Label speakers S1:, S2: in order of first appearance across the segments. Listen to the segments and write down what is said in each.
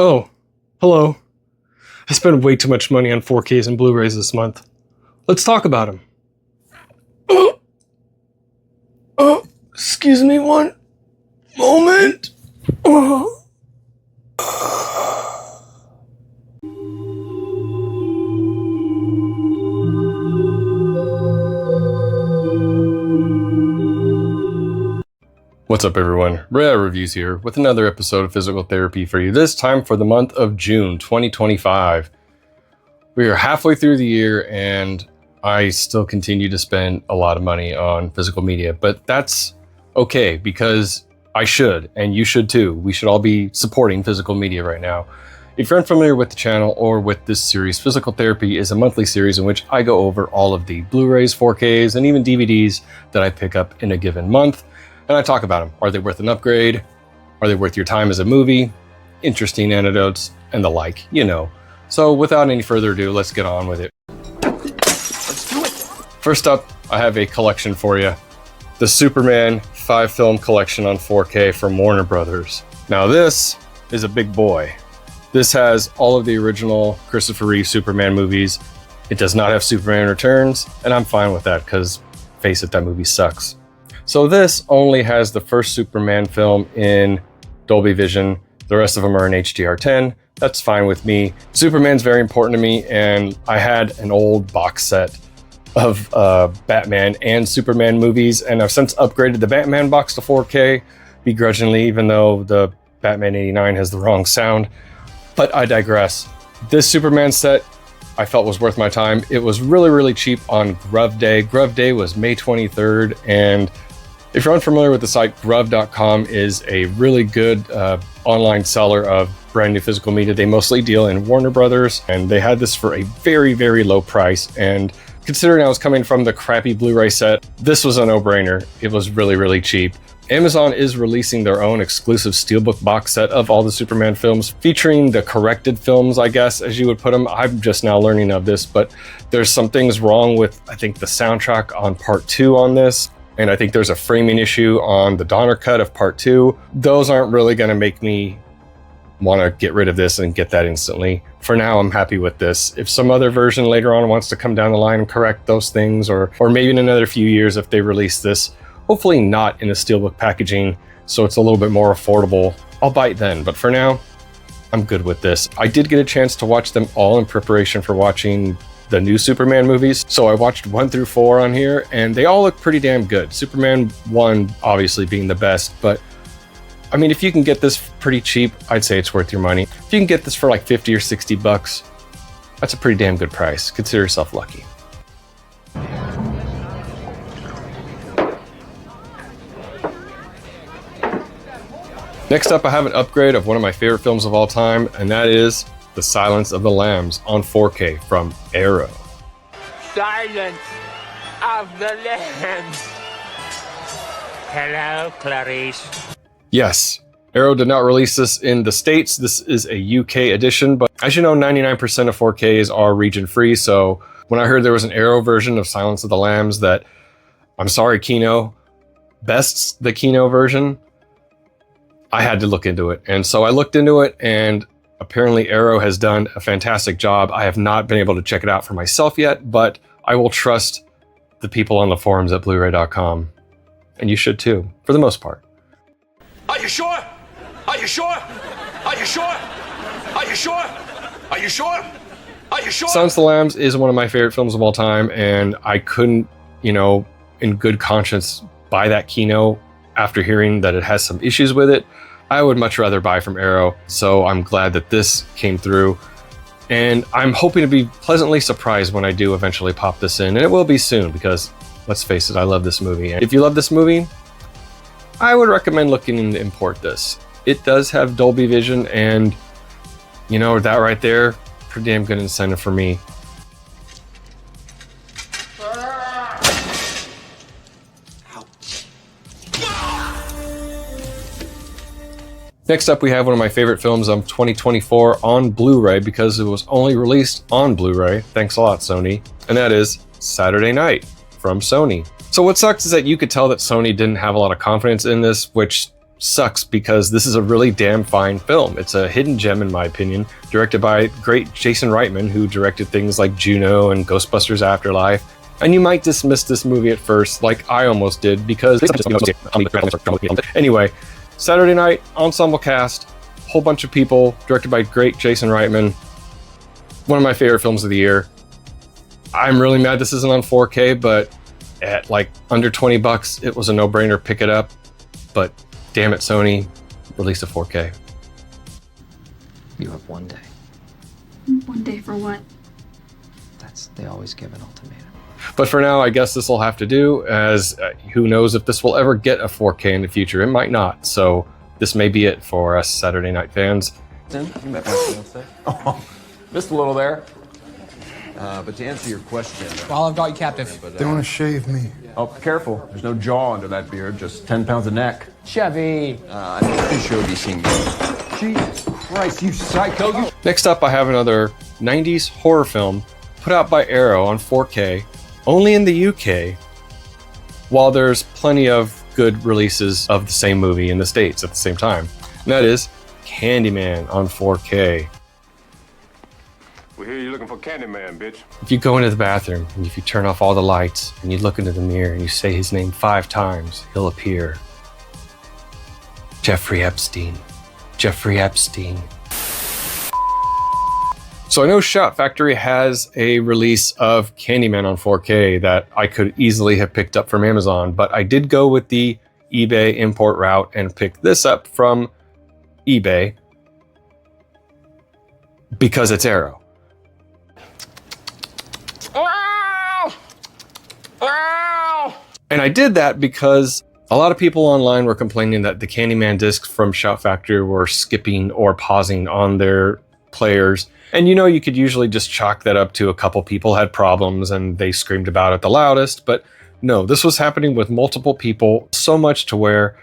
S1: Oh, hello. I spent way too much money on 4Ks and Blu-rays this month. Let's talk about them. Excuse me one moment. What's up, everyone? Rare Reviews here with another episode of Physical Therapy for you, this time for the month of June 2025. We are halfway through the year and I still continue to spend a lot of money on physical media, but that's okay because I should, and you should too. We should all be supporting physical media right now. If you're unfamiliar with the channel or with this series, Physical Therapy is a monthly series in which I go over all of the Blu-rays, 4Ks, and even DVDs that I pick up in a given month. And I talk about them. Are they worth an upgrade? Are they worth your time as a movie? Interesting anecdotes and the like, you know. So without any further ado, let's get on with it.
S2: Let's do it.
S1: First up, I have a collection for you. The Superman 5-film collection on 4K from Warner Brothers. Now this is a big boy. This has all of the original Christopher Reeve Superman movies. It does not have Superman Returns, and I'm fine with that because, face it, that movie sucks. So this only has the first Superman film in Dolby Vision. The rest of them are in HDR10. That's fine with me. Superman's very important to me, and I had an old box set of Batman and Superman movies, and I've since upgraded the Batman box to 4K, begrudgingly, even though the Batman 89 has the wrong sound. But I digress. This Superman set I felt was worth my time. It was really cheap on Grub Day. Grub Day was May 23rd, and if you're unfamiliar with the site, Grub.com is a really good online seller of brand new physical media. They mostly deal in Warner Brothers, and they had this for a very low price. And considering I was coming from the crappy Blu-ray set, this was a no-brainer. It was really cheap. Amazon is releasing their own exclusive Steelbook box set of all the Superman films, featuring the corrected films, I guess, as you would put them. I'm just now learning of this, but there's some things wrong with, I think, the soundtrack on part 2 on this. And I think there's a framing issue on the Donner cut of part 2. Those aren't really going to make me want to get rid of this and get that instantly. For now, I'm happy with this. If some other version later on wants to come down the line and correct those things, or maybe in another few years if they release this, hopefully not in a Steelbook packaging, so it's a little bit more affordable, I'll bite then. But for now, I'm good with this. I did get a chance to watch them all in preparation for watching the new Superman movies. So I watched 1 through 4 on here, and they all look pretty damn good. Superman 1 obviously being the best, but I mean, if you can get this pretty cheap, I'd say it's worth your money. If you can get this for like 50 or 60 bucks, that's a pretty damn good price. Consider yourself lucky. Next up, I have an upgrade of one of my favorite films of all time, and that is The Silence of the Lambs on 4K from Arrow.
S2: Silence of the Lambs. Hello, Clarice.
S1: Yes, Arrow did not release this in the States. This is a UK edition, but as you know, 99% of 4Ks are region free. So when I heard there was an Arrow version of Silence of the Lambs that, I'm sorry, Kino, bests the Kino version, I had to look into it. And so I looked into it, and apparently Arrow has done a fantastic job. I have not been able to check it out for myself yet, but I will trust the people on the forums at Blu-ray.com. And you should too, for the most part.
S3: Are you sure? Are you sure? Are you sure? Are you sure? Are you sure? Are you sure?
S1: Silence of the Lambs is one of my favorite films of all time, and I couldn't, in good conscience buy that Kino after hearing that it has some issues with it. I would much rather buy from Arrow, so I'm glad that this came through. And I'm hoping to be pleasantly surprised when I do eventually pop this in, and it will be soon because, let's face it, I love this movie. And if you love this movie, I would recommend looking to import this. It does have Dolby Vision, and that right there, pretty damn good incentive for me. Next up, we have one of my favorite films of 2024 on Blu-ray because it was only released on Blu-ray. Thanks a lot, Sony. And that is Saturday Night from Sony. So what sucks is that you could tell that Sony didn't have a lot of confidence in this, which sucks because this is a really damn fine film. It's a hidden gem in my opinion, directed by great Jason Reitman, who directed things like Juno and Ghostbusters Afterlife. And you might dismiss this movie at first, like I almost did, because... Anyway, Saturday night, ensemble cast, whole bunch of people, directed by great Jason Reitman. One of my favorite films of the year. I'm really mad this isn't on 4K, but at like under $20, it was a no-brainer, pick it up. But damn it, Sony, release a 4K.
S4: You have 1 day.
S5: 1 day for what?
S4: They always give an ultimatum.
S1: But for now, I guess this will have to do, as who knows if this will ever get a 4K in the future. It might not. So this may be it for us Saturday night fans.
S6: You met my fiance. Oh, missed a little there. But to answer your question...
S7: Well, I've got you captive.
S8: They want to shave me.
S6: Oh, careful. There's no jaw under that beard, just 10 pounds of neck.
S7: Chevy.
S6: I'm pretty sure you'll be seeing me. Jesus Christ, you psycho!
S1: Next up, I have another 90s horror film put out by Arrow on 4K, only in the UK, while there's plenty of good releases of the same movie in the States at the same time. And that is Candyman on 4K.
S9: We hear you looking for Candyman, bitch.
S1: If you go into the bathroom and if you turn off all the lights and you look into the mirror and you say his name 5 times, he'll appear. Jeffrey Epstein. Jeffrey Epstein. So I know Shout Factory has a release of Candyman on 4K that I could easily have picked up from Amazon, but I did go with the eBay import route and pick this up from eBay because it's Arrow. And I did that because a lot of people online were complaining that the Candyman discs from Shout Factory were skipping or pausing on their players. And you know, you could usually just chalk that up to a couple people had problems and they screamed about it the loudest. But no, this was happening with multiple people, so much to where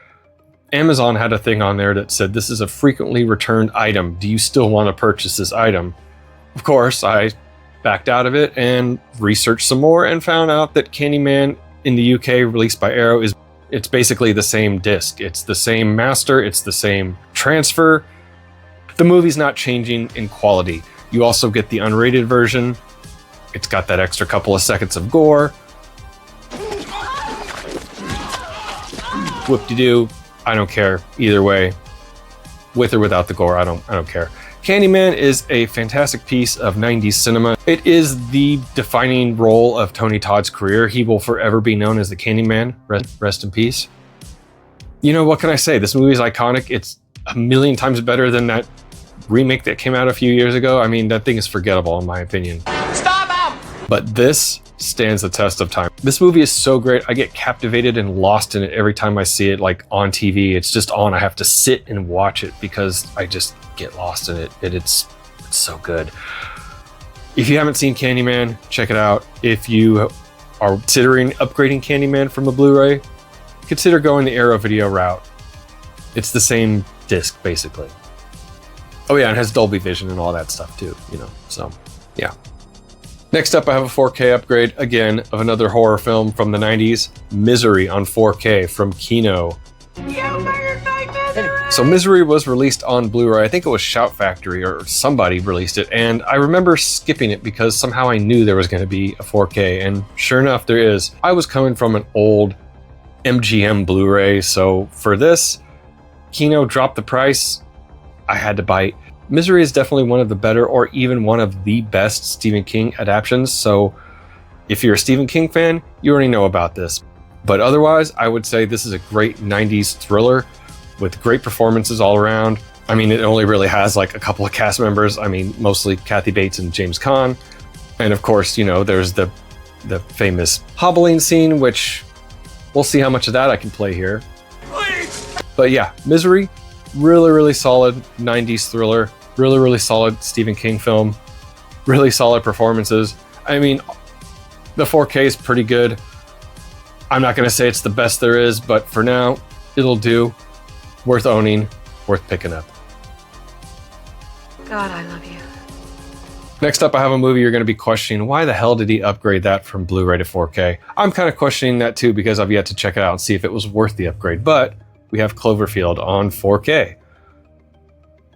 S1: Amazon had a thing on there that said, this is a frequently returned item. Do you still want to purchase this item? Of course, I backed out of it and researched some more and found out that Candyman in the UK, released by Arrow, it's basically the same disc. It's the same master, it's the same transfer. The movie's not changing in quality. You also get the unrated version. It's got that extra couple of seconds of gore. Whoop-de-doo. I don't care either way. With or without the gore, I don't care. Candyman is a fantastic piece of 90s cinema. It is the defining role of Tony Todd's career. He will forever be known as the Candyman. Rest in peace. You know, what can I say? This movie is iconic. It's a million times better than that remake that came out a few years ago. I mean, that thing is forgettable in my opinion.
S2: Stop him!
S1: But this stands the test of time. This movie is so great. I get captivated and lost in it every time I see it, like on TV. It's just on. I have to sit and watch it because I just get lost in it. It's so good. If you haven't seen Candyman, check it out. If you are considering upgrading Candyman from a Blu-ray, consider going the Arrow video route. It's the same disc, basically. Oh yeah, and it has Dolby Vision and all that stuff too, you know, so yeah. Next up, I have a 4K upgrade, again, of another horror film from the 90s, Misery on 4K from Kino. So Misery was released on Blu-ray. I think it was Shout Factory or somebody released it, and I remember skipping it because somehow I knew there was going to be a 4K, and sure enough, there is. I was coming from an old MGM Blu-ray, so for this, Kino dropped the price. I had to bite. Misery is definitely one of the better or even one of the best Stephen King adaptations, so if you're a Stephen King fan, you already know about this. But otherwise, I would say this is a great 90s thriller with great performances all around. I mean, it only really has like a couple of cast members. I mean, mostly Kathy Bates and James Caan. And of course, you know, there's the famous hobbling scene, which we'll see how much of that I can play here. Please. But yeah, Misery, really, really solid 90s thriller. Really, really solid Stephen King film. Really solid performances. I mean, the 4K is pretty good. I'm not going to say it's the best there is, but for now, it'll do. Worth owning, worth picking up.
S5: God, I love you.
S1: Next up, I have a movie you're going to be questioning. Why the hell did he upgrade that from Blu-ray to 4K? I'm kind of questioning that too because I've yet to check it out and see if it was worth the upgrade. But we have Cloverfield on 4K.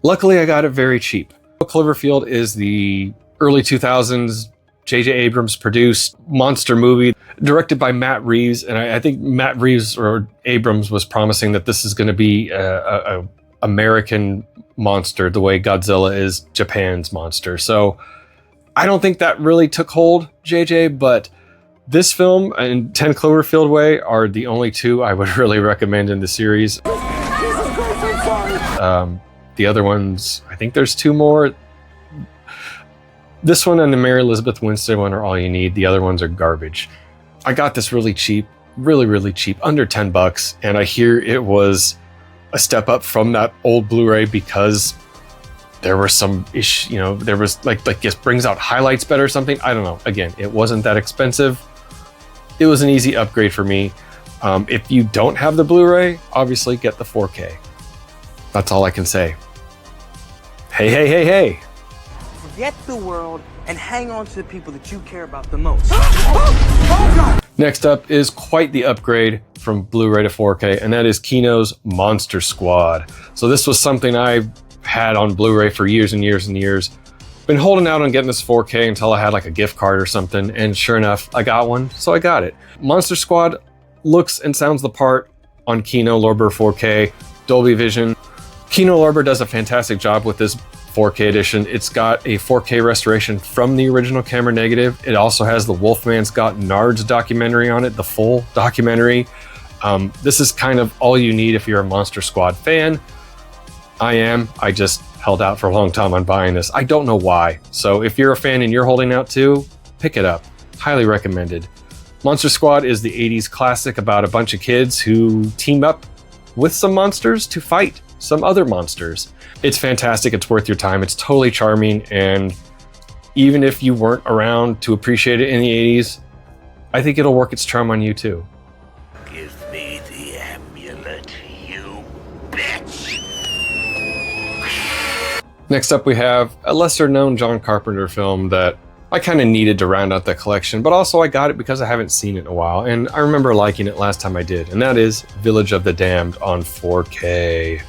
S1: Luckily, I got it very cheap. Cloverfield is the early 2000s J.J. Abrams produced monster movie directed by Matt Reeves. And I think Matt Reeves or Abrams was promising that this is going to be a American monster the way Godzilla is Japan's monster. So I don't think that really took hold, JJ, but this film and 10 Cloverfield Way are the only two I would really recommend in the series. The other ones, I think there's two more. This one and the Mary Elizabeth Winstead one are all you need. The other ones are garbage. I got this really cheap, really cheap, under 10 bucks. And I hear it was a step up from that old Blu-ray because there were some issue, there was like it brings out highlights better or something. I don't know. Again, it wasn't that expensive. It was an easy upgrade for me. If you don't have the Blu-ray, obviously get the 4K. That's all I can say. Hey.
S8: Forget the world and hang on to the people that you care about the most.
S1: Next up is quite the upgrade from Blu-ray to 4K, and that is Kino's Monster Squad. So this was something I had on Blu-ray for years and years and years. Been holding out on getting this 4K until I had like a gift card or something, and sure enough, I got one, so I got it. Monster Squad looks and sounds the part on Kino Lorber 4K, Dolby Vision. Kino Lorber does a fantastic job with this 4K edition. It's got a 4K restoration from the original camera negative. It also has the Wolfman's Got Nards documentary on it, the full documentary. This is kind of all you need if you're a Monster Squad fan. I just held out for a long time on buying this. I don't know why. So if you're a fan and you're holding out too, pick it up. Highly recommended. Monster Squad is the 80s classic about a bunch of kids who team up with some monsters to fight some other monsters. It's fantastic. It's worth your time. It's totally charming. And even if you weren't around to appreciate it in the 80s, I think it'll work its charm on you too.
S3: Give me the amulet, you bitch.
S1: Next up, we have a lesser known John Carpenter film that I kind of needed to round out the collection, but also I got it because I haven't seen it in a while. And I remember liking it last time I did. And that is Village of the Damned on 4K.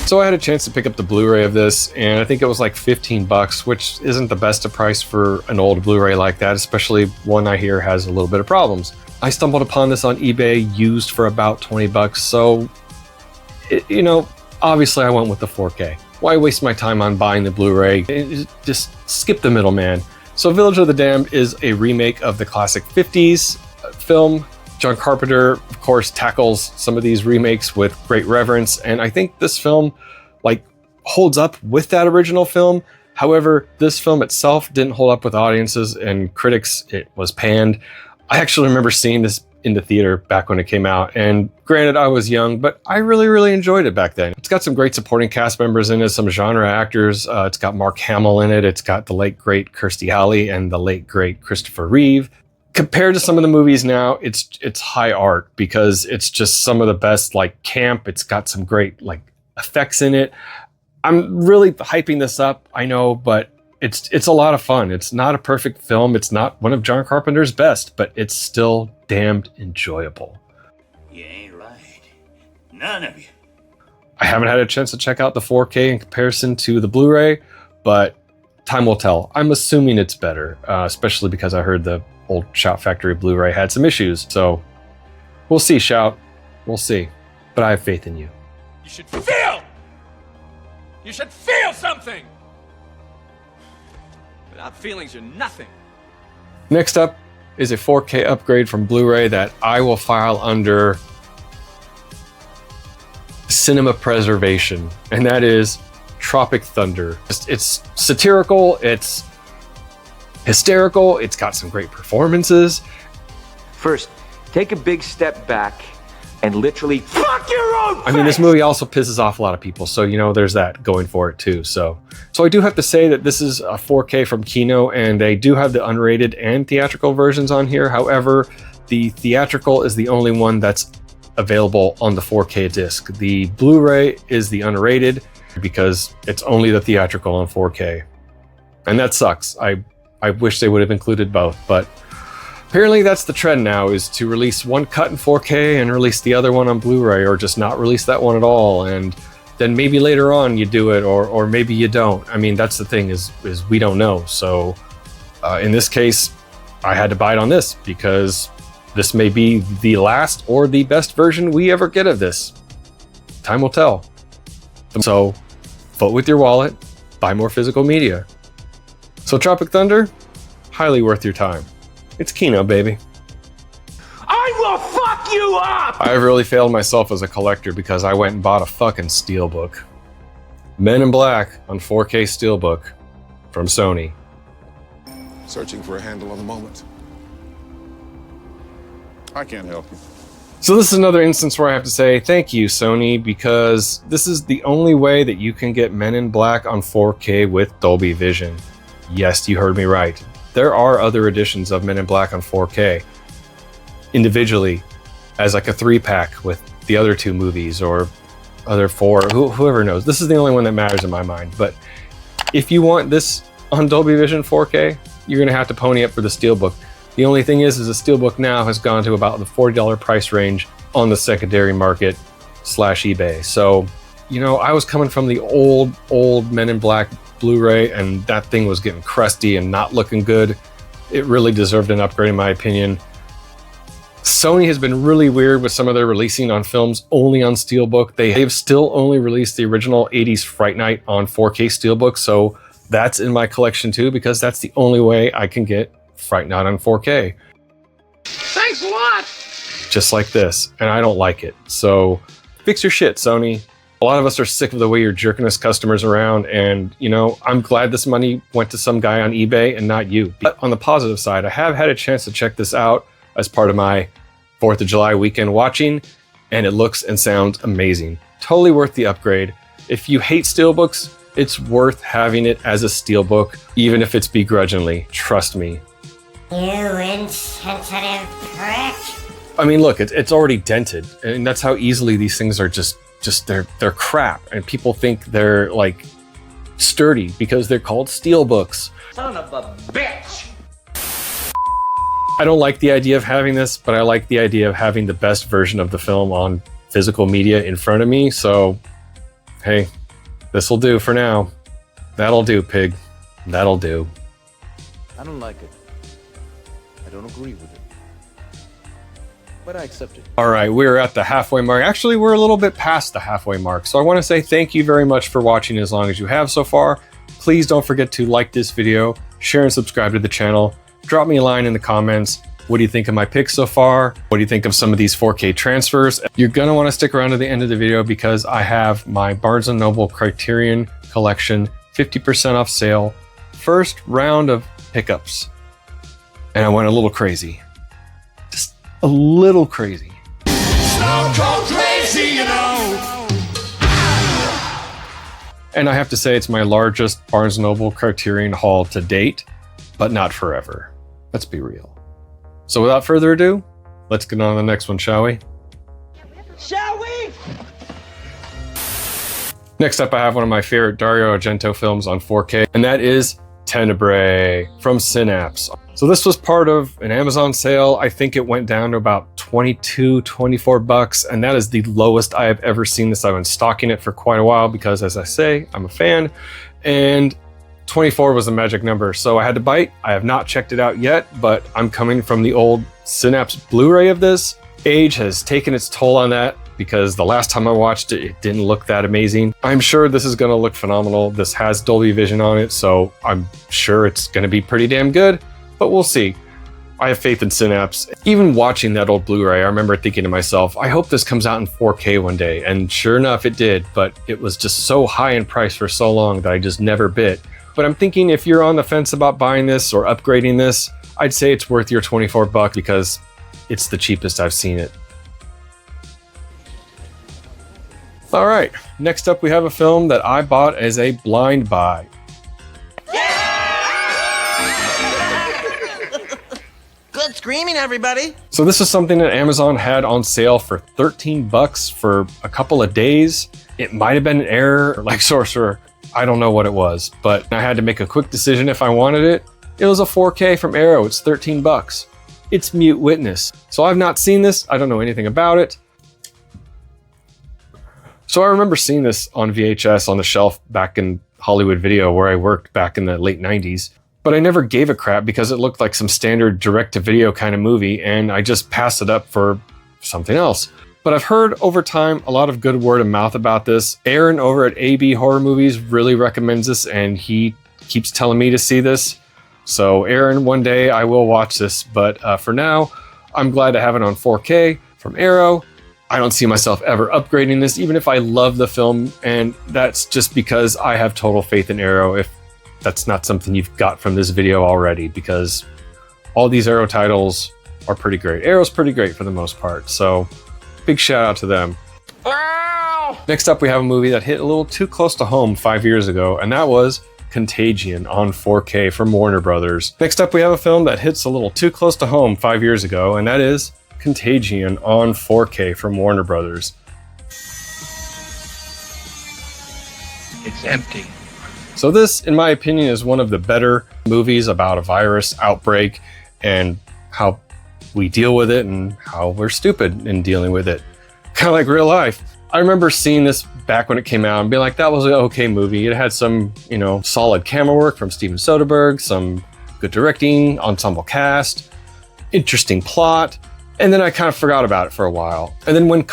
S1: So I had a chance to pick up the Blu-ray of this, and I think it was like 15 bucks, which isn't the best of price for an old Blu-ray like that, especially one I hear has a little bit of problems. I stumbled upon this on eBay used for about 20 bucks, so, obviously I went with the 4K. Why waste my time on buying the Blu-ray? Just skip the middleman. So Village of the Damned is a remake of the classic 50s film. John Carpenter, of course, tackles some of these remakes with great reverence, and I think this film, holds up with that original film. However, this film itself didn't hold up with audiences and critics. It was panned. I actually remember seeing this in the theater back when it came out, and granted, I was young, but I really enjoyed it back then. It's got some great supporting cast members in it, some genre actors. It's got Mark Hamill in it. It's got the late, great Kirstie Alley and the late, great Christopher Reeve. Compared to some of the movies now, it's high art because it's just some of the best camp. It's got some great effects in it. I'm really hyping this up, I know, but it's a lot of fun. It's not a perfect film. It's not one of John Carpenter's best, but it's still damned enjoyable.
S3: You ain't right. None of you.
S1: I haven't had a chance to check out the 4K in comparison to the Blu-ray, but time will tell. I'm assuming it's better, especially because I heard the old Shout Factory Blu-ray had some issues. So we'll see, Shout. We'll see. But I have faith in you.
S2: You should feel! You should feel something! Without feelings, you're nothing.
S1: Next up is a 4K upgrade from Blu-ray that I will file under cinema preservation, and that is Tropic Thunder. It's satirical, it's hysterical, it's got some great performances.
S8: First, take a big step back and literally fuck your own face!
S1: I mean, this movie also pisses off a lot of people, so there's that going for it too. So I do have to say that this is a 4K from Kino, and they do have the unrated and theatrical versions on here. However, the theatrical is the only one that's available on the 4K disc. The Blu-ray is the unrated because it's only the theatrical on 4K. And that sucks. I wish they would have included both, but Apparently that's the trend now, is to release one cut in 4K and release the other one on Blu-ray, or just not release that one at all. And then maybe later on you do it, or maybe you don't. I mean, that's the thing, is we don't know. So in this case, I had to buy it on this because this may be the last or the best version we ever get of this. Time will tell. So vote with your wallet, buy more physical media. So Tropic Thunder, highly worth your time. It's Kino, baby.
S8: I will fuck you up!
S1: I've really failed myself as a collector because I went and bought a fucking steelbook. Men in Black on 4K steelbook from Sony.
S10: Searching for a handle on the moment. I can't help you.
S1: So this is another instance where I have to say thank you, Sony, because this is the only way that you can get Men in Black on 4K with Dolby Vision. Yes, you heard me right. There are other editions of Men in Black on 4K individually as like a 3-pack with the other 2 movies or other 4, whoever knows. This is the only one that matters in my mind. But if you want this on Dolby Vision 4K, you're going to have to pony up for the steelbook. The only thing is the steelbook now has gone to about the $40 price range on the secondary market / eBay. So, you know, I was coming from the old Men in Black Blu-ray, and that thing was getting crusty and not looking good. It really deserved an upgrade in my opinion. Sony has been really weird with some of their releasing on films only on steelbook. They've still only released the original 80s Fright Night on 4K steelbook, so that's in my collection too, because that's the only way I can get Fright Night on 4K.
S2: Thanks a lot.
S1: Just like this, and I don't like it. So fix your shit, Sony. A lot of us are sick of the way you're jerking us customers around, and, you know, I'm glad this money went to some guy on eBay and not you. But on the positive side, I have had a chance to check this out as part of my 4th of July weekend watching, and it looks and sounds amazing. Totally worth the upgrade. If you hate steelbooks, it's worth having it as a steelbook, even if it's begrudgingly. Trust me.
S11: You insensitive prick.
S1: I mean, look, it's already dented, and that's how easily these things are just they're crap, and people think they're like sturdy because they're called steelbooks.
S8: Son of a bitch!
S1: I don't like the idea of having this, but I like the idea of having the best version of the film on physical media in front of me. So, hey, this'll do for now. That'll do, pig. That'll do.
S12: I don't like it. I don't agree with it. But I accept it.
S1: All right, we're at the halfway mark. Actually, we're a little bit past the halfway mark. So I want to say thank you very much for watching as long as you have so far. Please don't forget to like this video, share and subscribe to the channel. Drop me a line in the comments. What do you think of my picks so far? What do you think of some of these 4K transfers? You're going to want to stick around to the end of the video because I have my Barnes & Noble Criterion collection 50% off sale. First round of pickups. And I went a little crazy. Just a little crazy.
S2: Stone cold crazy, you know.
S1: And I have to say it's my largest Barnes & Noble Criterion haul to date, but not forever. Let's be real. So without further ado, let's get on to the next one, shall we?
S8: Shall we?
S1: Next up, I have one of my favorite Dario Argento films on 4K, and that is Tenebrae from Synapse. So this was part of an Amazon sale. I think it went down to about 22, 24 bucks, and that is the lowest I have ever seen this. I've been stalking it for quite a while because, as I say, I'm a fan, and 24 was the magic number, so I had to bite. I have not checked it out yet, but I'm coming from the old Synapse Blu-ray of this. Age has taken its toll on that because the last time I watched it, it didn't look that amazing. I'm sure this is going to look phenomenal. This has Dolby Vision on it, so I'm sure it's going to be pretty damn good, but we'll see. I have faith in Synapse. Even watching that old Blu-ray, I remember thinking to myself, I hope this comes out in 4K one day, and sure enough, it did, but it was just so high in price for so long that I just never bit. But I'm thinking if you're on the fence about buying this or upgrading this, I'd say it's worth your 24 bucks because it's the cheapest I've seen it. All right, next up we have a film that I bought as a blind buy.
S11: Good screaming, everybody.
S1: So this is something that Amazon had on sale for 13 bucks for a couple of days. It might have been an error, like Sorcerer. I don't know what it was, but I had to make a quick decision if I wanted it. It was a 4K from Arrow. It's 13 bucks. It's Mute Witness. So I've not seen this. I don't know anything about it. So I remember seeing this on VHS on the shelf back in Hollywood Video where I worked back in the late 90s. But I never gave a crap because it looked like some standard direct-to-video kind of movie, and I just passed it up for something else. But I've heard over time a lot of good word of mouth about this. Aaron over at AB Horror Movies really recommends this, and he keeps telling me to see this. So Aaron, one day I will watch this, but for now, I'm glad to have it on 4K from Arrow. I don't see myself ever upgrading this, even if I love the film, and that's just because I have total faith in Arrow. If that's not something you've got from this video already, because all these Arrow titles are pretty great. Arrow's pretty great for the most part, so big shout out to them. Ow! Next up, we have a movie that hit a little too close to home 5 years ago, and that was Contagion on 4K from Warner Brothers. Next up, we have a film that hits a little too close to home 5 years ago, and that is Contagion on 4K from Warner Brothers.
S2: It's empty.
S1: So this, in my opinion, is one of the better movies about a virus outbreak and how we deal with it and how we're stupid in dealing with it. Kind of like real life. I remember seeing this back when it came out and being like, that was an okay movie. It had some, solid camera work from Steven Soderbergh, some good directing, ensemble cast, interesting plot. And then I kind of forgot about it for a while. And then when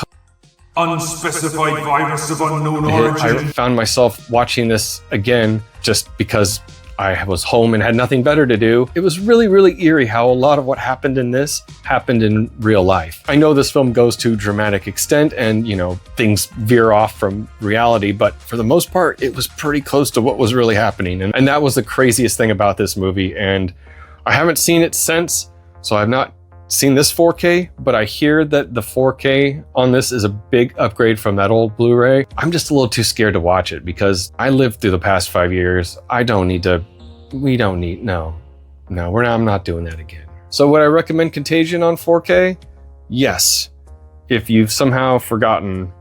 S3: Unspecified virus of unknown origin.
S1: I found myself watching this again just because I was home and had nothing better to do. It was really, really eerie how a lot of what happened in this happened in real life. I know this film goes to dramatic extent and, things veer off from reality, but for the most part, it was pretty close to what was really happening. And that was the craziest thing about this movie. And I haven't seen it since, so I've not seen this 4K, but I hear that the 4K on this is a big upgrade from that old Blu-ray. I'm just a little too scared to watch it because I lived through the past 5 years. I'm not doing that again. So would I recommend Contagion on 4K? Yes. If you've somehow forgotten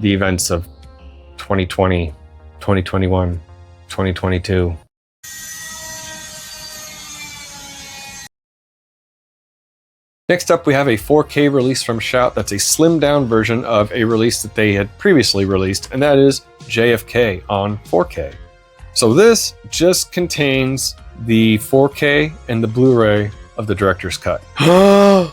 S1: the events of 2020, 2021, 2022. Next up, we have a 4K release from Shout that's a slimmed down version of a release that they had previously released, and that is JFK on 4K. So this just contains the 4K and the Blu-ray of the director's cut. Now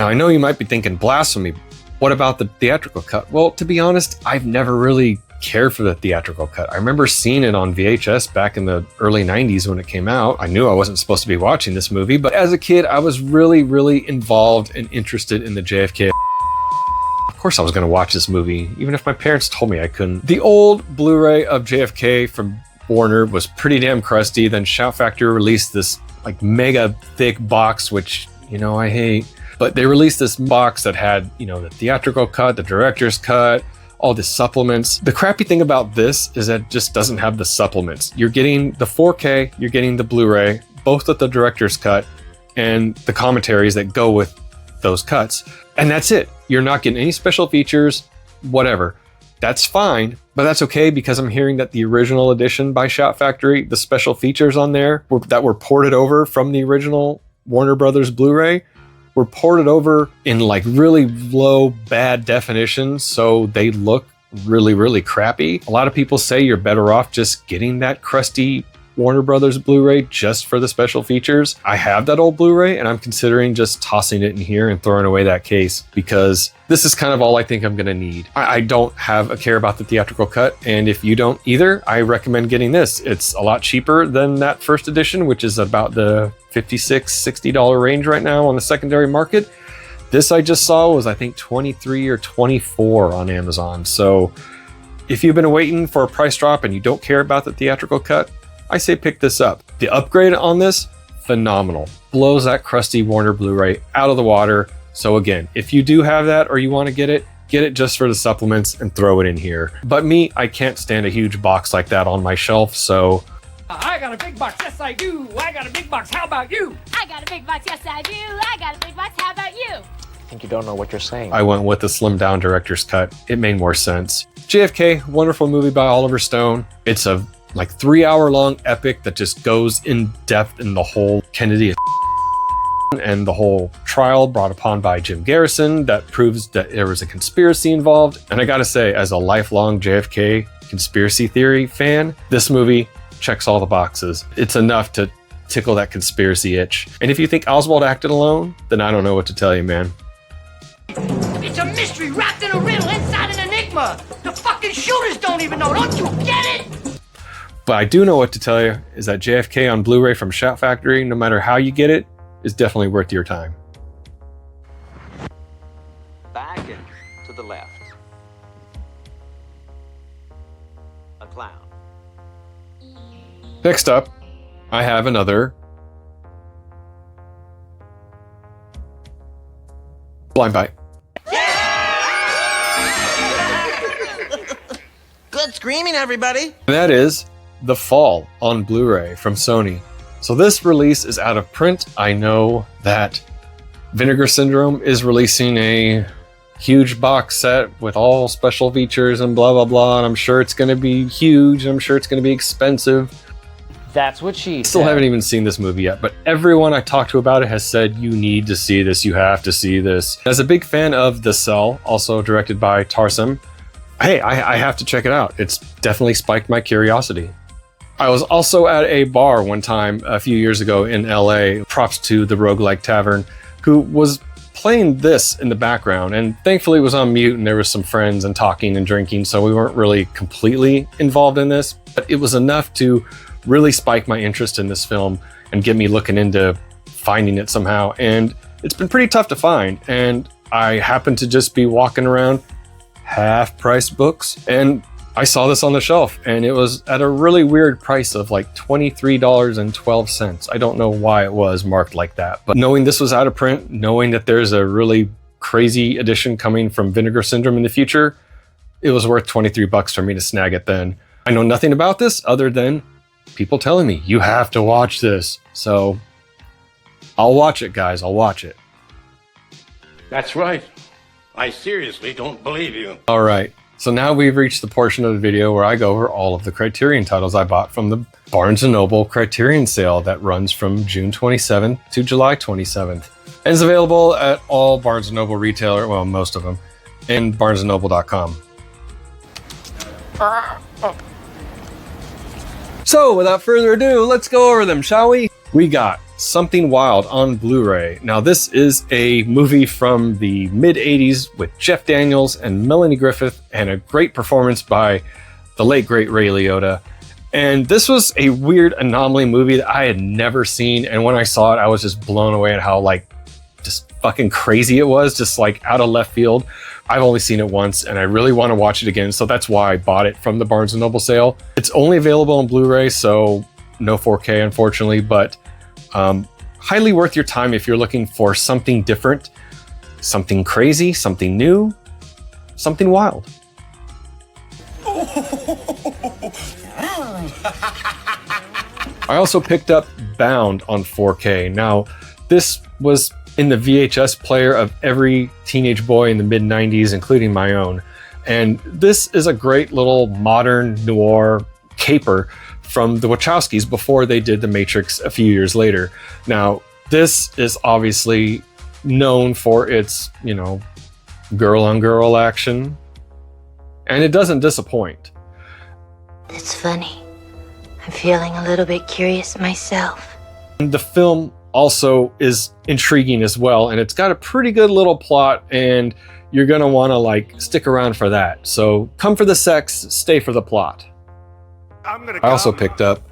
S1: I know you might be thinking blasphemy. What about the theatrical cut? Well, to be honest, I've never really cared for the theatrical cut. I remember seeing it on VHS back in the early 90s when it came out. I knew I wasn't supposed to be watching this movie, but as a kid, I was really, really involved and interested in the JFK. Of course I was going to watch this movie, even if my parents told me I couldn't. The old Blu-ray of JFK from Warner was pretty damn crusty. Then Shout Factory released this mega thick box, which, I hate. But they released this box that had, the theatrical cut, the director's cut, all the supplements. The crappy thing about this is that it just doesn't have the supplements. You're getting the 4K, you're getting the Blu-ray, both with the director's cut and the commentaries that go with those cuts. And that's it. You're not getting any special features, whatever. That's fine, but that's okay because I'm hearing that the original edition by Shout Factory, the special features on there that were ported over from the original Warner Brothers Blu-ray were ported over in really low, bad definition, so they look really, really crappy. A lot of people say you're better off just getting that crusty Warner Brothers Blu-ray just for the special features. I have that old Blu-ray and I'm considering just tossing it in here and throwing away that case because this is kind of all I think I'm gonna need. I don't have a care about the theatrical cut, and if you don't either, I recommend getting this. It's a lot cheaper than that first edition, which is about the $56, $60 range right now on the secondary market. This I just saw was I think $23 or $24 on Amazon. So if you've been waiting for a price drop and you don't care about the theatrical cut, I say pick this up. The upgrade on this, phenomenal. Blows that crusty Warner Blu-ray out of the water. So again, if you do have that or you want to get it just for the supplements and throw it in here. But me, I can't stand a huge box like that on my shelf, so.
S13: I got a big box, yes I do. I got a big box, how about you?
S14: I got a big box, yes I do. I got a big box, how about you?
S4: I think you don't know what you're saying.
S1: I went with the slimmed down director's cut. It made more sense. JFK, wonderful movie by Oliver Stone. It's a 3 hour long epic that just goes in depth in the whole Kennedy and the whole trial brought upon by Jim Garrison that proves that there was a conspiracy involved. And I gotta say, as a lifelong JFK conspiracy theory fan, this movie checks all the boxes. It's enough to tickle that conspiracy itch. And if you think Oswald acted alone, then I don't know what to tell you, man.
S11: It's a mystery wrapped in a riddle inside an enigma. The fucking shooters don't even know. Don't you get it?
S1: But I do know what to tell you is that JFK on Blu-ray from Shout Factory, no matter how you get it, is definitely worth your time.
S8: Back and to the left. A clown.
S1: Next up, I have another blind bite.
S11: Good screaming, everybody.
S1: That is The Fall on Blu-ray from Sony. So this release is out of print. I know that Vinegar Syndrome is releasing a huge box set with all special features and blah, blah, blah. And I'm sure it's going to be huge. I'm sure it's going to be expensive.
S4: That's what she
S1: Still
S4: said.
S1: haven't even seen this movie yet, but everyone I talked to about it has said, you need to see this, you have to see this. As a big fan of The Cell, also directed by Tarsem, hey, I have to check it out. It's definitely spiked my curiosity. I was also at a bar one time a few years ago in LA, props to the Roguelike Tavern, who was playing this in the background, and thankfully it was on mute and there was some friends and talking and drinking, so we weren't really completely involved in this, but it was enough to really spike my interest in this film and get me looking into finding it somehow. And it's been pretty tough to find, and I happened to just be walking around half-price books, and I saw this on the shelf, and it was at a really weird price of like $23.12. I don't know why it was marked like that, but knowing this was out of print, knowing that there's a really crazy edition coming from Vinegar Syndrome in the future, it was worth 23 bucks for me to snag it then. I know nothing about this other than people telling me, you have to watch this. So I'll watch it, guys. I'll watch it.
S3: That's right. I seriously don't believe you.
S1: All right. So now we've reached the portion of the video where I go over all of the Criterion titles I bought from the Barnes & Noble Criterion Sale that runs from June 27th to July 27th. And is available at all Barnes & Noble retailer, well, most of them, and barnesandnoble.com. So without further ado, let's go over them, shall we? We got Something Wild on Blu-ray. Now this is a movie from the mid-80s with Jeff Daniels and Melanie Griffith, and a great performance by the late great Ray Liotta. And this was a weird anomaly movie that I had never seen, and when I saw it I was just blown away at how like just fucking crazy it was, just like out of left field. I've only seen it once and I really want to watch it again, so that's why I bought it from the Barnes & Noble sale. It's only available on Blu-ray, so no 4K unfortunately, but highly worth your time if you're looking for something different, something crazy, something new, something wild. I also picked up Bound on 4K. Now, this was in the VHS player of every teenage boy in the mid-90s, including my own. And this is a great little modern noir caper from the Wachowskis before they did The Matrix a few years later. Now, this is obviously known for its, you know, girl-on-girl action, and it doesn't disappoint.
S15: It's funny. I'm feeling a little bit curious myself.
S1: The film also is intriguing as well, and it's got a pretty good little plot, and you're gonna wanna like stick around for that. So come for the sex, stay for the plot. I also picked up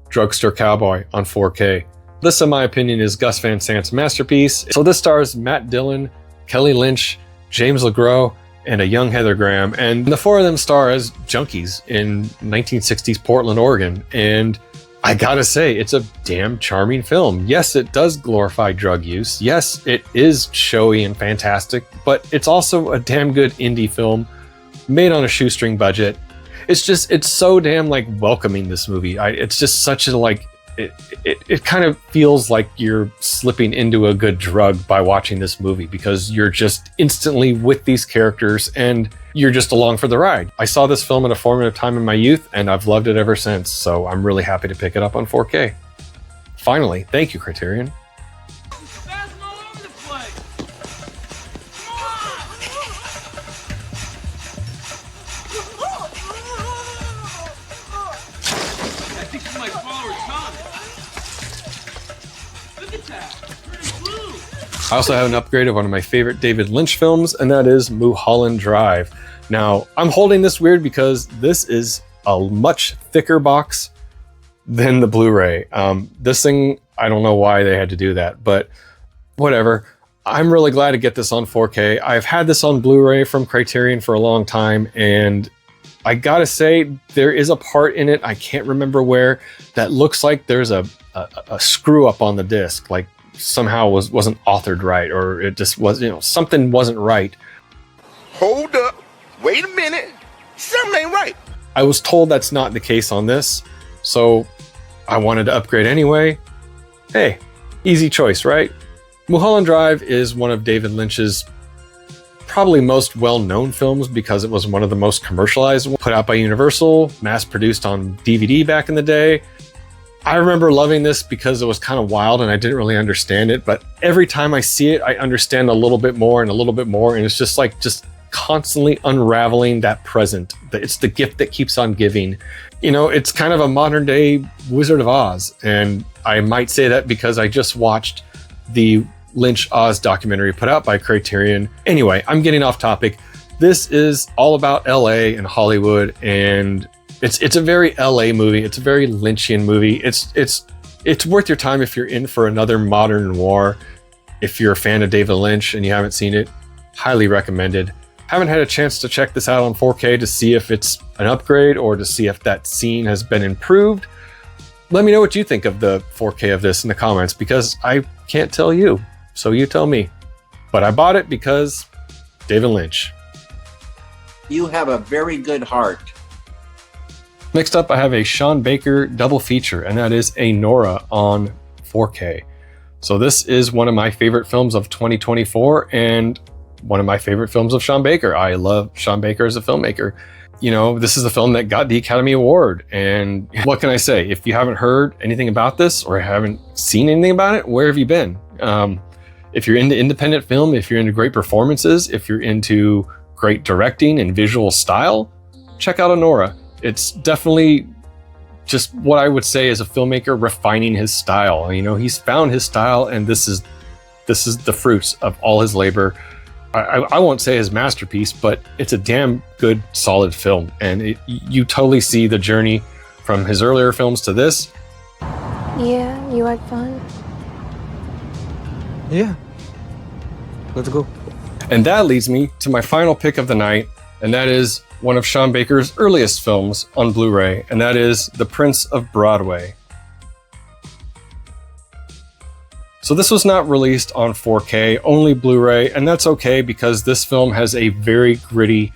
S1: Drugstore Cowboy on 4K. This, in my opinion, is Gus Van Sant's masterpiece. So this stars Matt Dillon, Kelly Lynch, James LeGros, and a young Heather Graham. And the four of them star as junkies in 1960s Portland, Oregon. And I gotta say, it's a damn charming film. Yes, it does glorify drug use. Yes, it is showy and fantastic, but it's also a damn good indie film made on a shoestring budget. It's so damn like welcoming, this movie. It's just such a like, it kind of feels like you're slipping into a good drug by watching this movie, because you're just instantly with these characters and you're just along for the ride. I saw this film at a formative time in my youth and I've loved it ever since, so I'm really happy to pick it up on 4K. Finally, thank you, Criterion.
S2: think she might follow her tongue. Look at that. Pretty blue.
S1: I also have an upgrade of one of my favorite David Lynch films, and that is Mulholland Drive. Now, I'm holding this weird because this is a much thicker box than the Blu-ray. This thing, I don't know why they had to do that, but whatever. I'm really glad to get this on 4K. I've had this on Blu-ray from Criterion for a long time, and I gotta say, there is a part in it, I can't remember where, that looks like there's a screw up on the disc, like somehow wasn't authored right, or it just was, something wasn't right.
S3: Hold up. Wait a minute. Something ain't right.
S1: I was told that's not the case on this, so I wanted to upgrade anyway. Hey, easy choice, right? Mulholland Drive is one of David Lynch's probably most well-known films because it was one of the most commercialized, put out by Universal, mass-produced on DVD back in the day. I remember loving this because it was kind of wild and I didn't really understand it, but every time I see it, I understand a little bit more and a little bit more, and it's just constantly unraveling that present. It's the gift that keeps on giving. It's kind of a modern-day Wizard of Oz, and I might say that because I just watched the Lynch Oz documentary put out by Criterion. Anyway, I'm getting off topic. This is all about LA and Hollywood, and it's a very LA movie. It's a very Lynchian movie. It's worth your time if you're in for another modern noir. If you're a fan of David Lynch and you haven't seen it, highly recommended. Haven't had a chance to check this out on 4K to see if it's an upgrade or to see if that scene has been improved. Let me know what you think of the 4K of this in the comments, because I can't tell you, so you tell me. But I bought it because David Lynch.
S16: You have a very good heart.
S1: Next up, I have a Sean Baker double feature, and that is Anora on 4K. So this is one of my favorite films of 2024 and one of my favorite films of Sean Baker. I love Sean Baker as a filmmaker. This is a film that got the Academy Award, and what can I say? If you haven't heard anything about this or haven't seen anything about it, where have you been? If you're into independent film, if you're into great performances, if you're into great directing and visual style, check out Anora. It's definitely just what I would say is a filmmaker refining his style. He's found his style, and this is the fruits of all his labor. I won't say his masterpiece, but it's a damn good, solid film. And you totally see the journey from his earlier films to this.
S17: Yeah, you had fun?
S12: Yeah. Let's go.
S1: And that leads me to my final pick of the night, and that is one of Sean Baker's earliest films on Blu-ray, and that is The Prince of Broadway. So this was not released on 4K, only Blu-ray, and that's okay because this film has a very gritty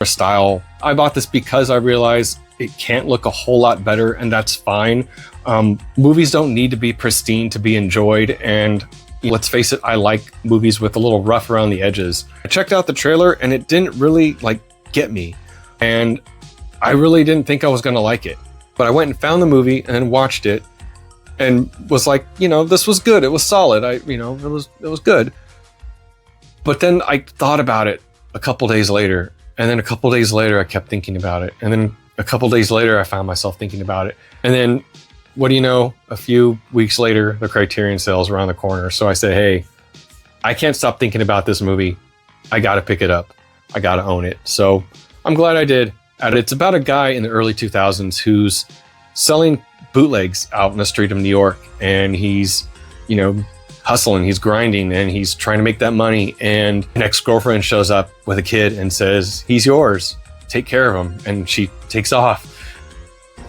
S1: style. I bought this because I realized it can't look a whole lot better, and that's fine. Movies don't need to be pristine to be enjoyed, and let's face it, I like movies with a little rough around the edges. I checked out the trailer and it didn't really get me, and I really didn't think I was gonna like it. But I went and found the movie and then watched it, and was like, this was good. It was solid. It was good. But then I thought about it a couple days later, and then a couple days later I kept thinking about it, and then a couple days later I found myself thinking about it, and then what do you know? A few weeks later, the Criterion Sale is around the corner. So I said, hey, I can't stop thinking about this movie. I got to pick it up. I got to own it. So I'm glad I did. And it's about a guy in the early 2000s who's selling bootlegs out in the street of New York. And he's, hustling, he's grinding, and he's trying to make that money. And an ex-girlfriend shows up with a kid and says, he's yours. Take care of him. And she takes off.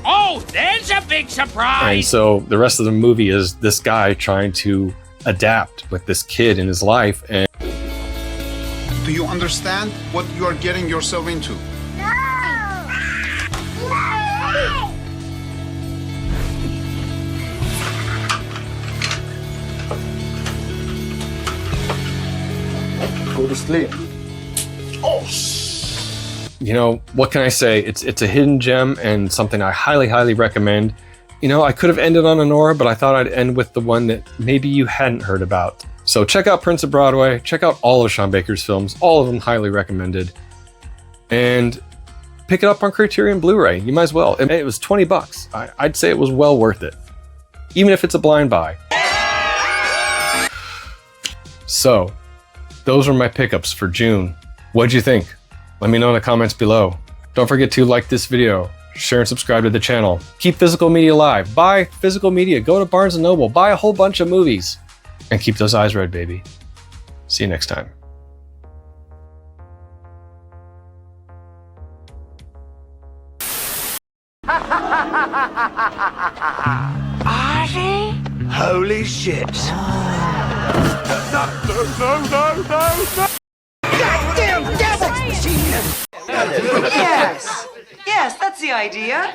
S11: Oh, there's a big surprise!
S1: And so the rest of the movie is this guy trying to adapt with this kid in his life. And
S10: do you understand what you are getting yourself into?
S11: No!
S6: Go to sleep.
S10: Oh,
S1: what can I say? It's a hidden gem and something I highly, highly recommend. I could have ended on Anora, but I thought I'd end with the one that maybe you hadn't heard about. So check out Prince of Broadway. Check out all of Sean Baker's films. All of them highly recommended. And pick it up on Criterion Blu-ray. You might as well. It was 20 bucks. I'd say it was well worth it, even if it's a blind buy. So, those were my pickups for June. What'd you think? Let me know in the comments below. Don't forget to like this video, share and subscribe to the channel. Keep physical media alive. Buy physical media. Go to Barnes & Noble. Buy a whole bunch of movies. And keep those eyes red, baby. See you next time.
S11: Ozzy?
S3: Holy shit. No.
S11: Goddamn devil machine! Yes, that's the idea.